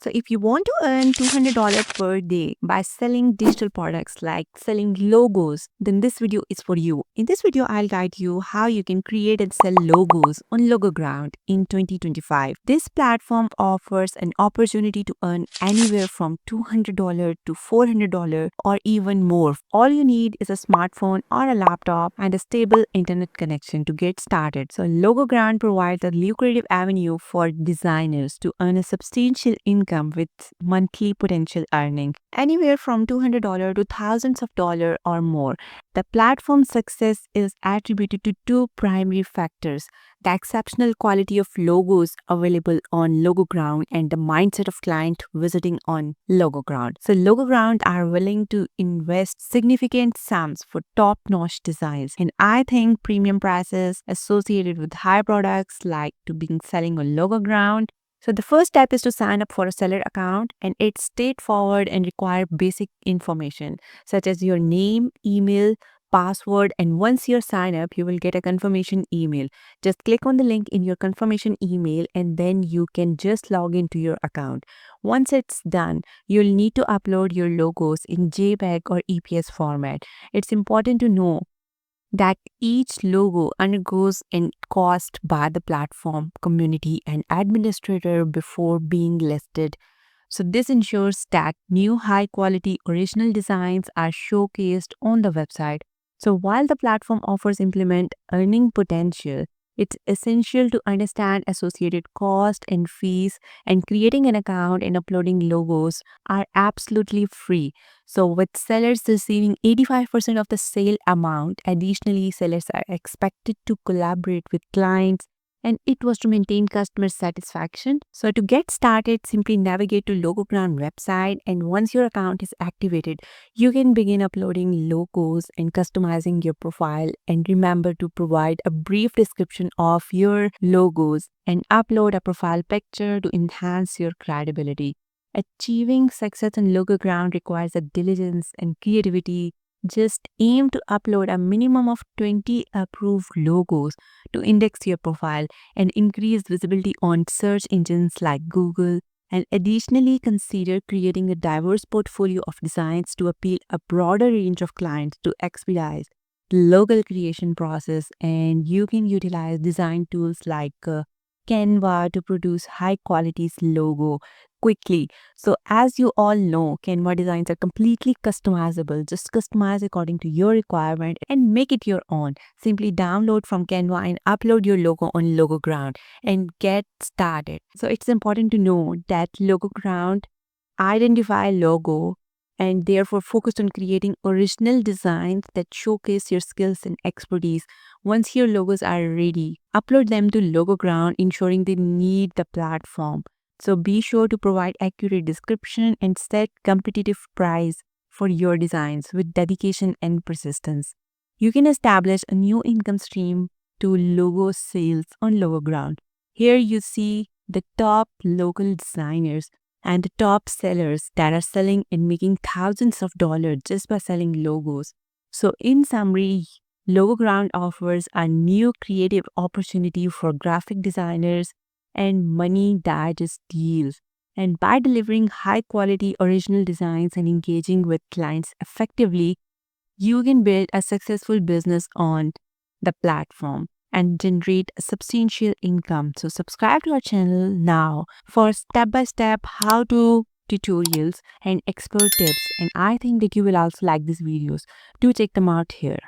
So if you want to earn $200 per day by selling digital products like selling logos, then this video is for you. In this video, I'll guide you how you can create and sell logos on LogoGround in 2025. This platform offers an opportunity to earn anywhere from $200 to $400 or even more. All you need is a smartphone or a laptop and a stable internet connection to get started. So LogoGround provides a lucrative avenue for designers to earn a substantial income with monthly potential earning anywhere from $200 to thousands of dollars or more. The platform's success is attributed to two primary factors: the exceptional quality of logos available on LogoGround and the mindset of client visiting on LogoGround. So LogoGround are willing to invest significant sums for top-notch designs, and I think premium prices associated with high products like to being selling on LogoGround. So the first step is to sign up for a seller account, and it's straightforward and require basic information such as your name, email, password, and once you're signed up, you will get a confirmation email. Just click on the link in your confirmation email and then you can just log into your account. Once it's done, you'll need to upload your logos in JPEG or EPS format. It's important to know that each logo undergoes a cost by the platform, community, and administrator before being listed. So this ensures that new high quality original designs are showcased on the website. So while the platform offers implement earning potential, it's essential to understand associated cost and fees, and creating an account and uploading logos are absolutely free. So with sellers receiving 85% of the sale amount, additionally sellers are expected to collaborate with clients and it was to maintain customer satisfaction. So to get started, simply navigate to LogoGround website, and once your account is activated, you can begin uploading logos and customizing your profile. And remember to provide a brief description of your logos and upload a profile picture to enhance your credibility. Achieving success in LogoGround requires a diligence and creativity. Just aim to upload a minimum of 20 approved logos to index your profile and increase visibility on search engines like Google. And additionally, consider creating a diverse portfolio of designs to appeal a broader range of clients to expedite the logo creation process. And you can utilize design tools like Canva to produce high quality logo quickly. So as you all know, Canva designs are completely customizable. Just customize according to your requirement and make it your own. Simply download from Canva and upload your logo on LogoGround and get started. So it's important to know that LogoGround identify logo and therefore focus on creating original designs that showcase your skills and expertise. Once your logos are ready, upload them to LogoGround, ensuring they meet the platform. So be sure to provide accurate description and set competitive price for your designs with dedication and persistence. You can establish a new income stream to logo sales on LogoGround. Here you see the top local designers and the top sellers that are selling and making thousands of dollars just by selling logos. So in summary, LogoGround offers a new creative opportunity for graphic designers and money digest deals. And by delivering high quality original designs and engaging with clients effectively, you can build a successful business on the platform and generate a substantial income. So subscribe to our channel now for step-by-step how-to tutorials and expert tips. And I think that you will also like these videos. Do check them out here.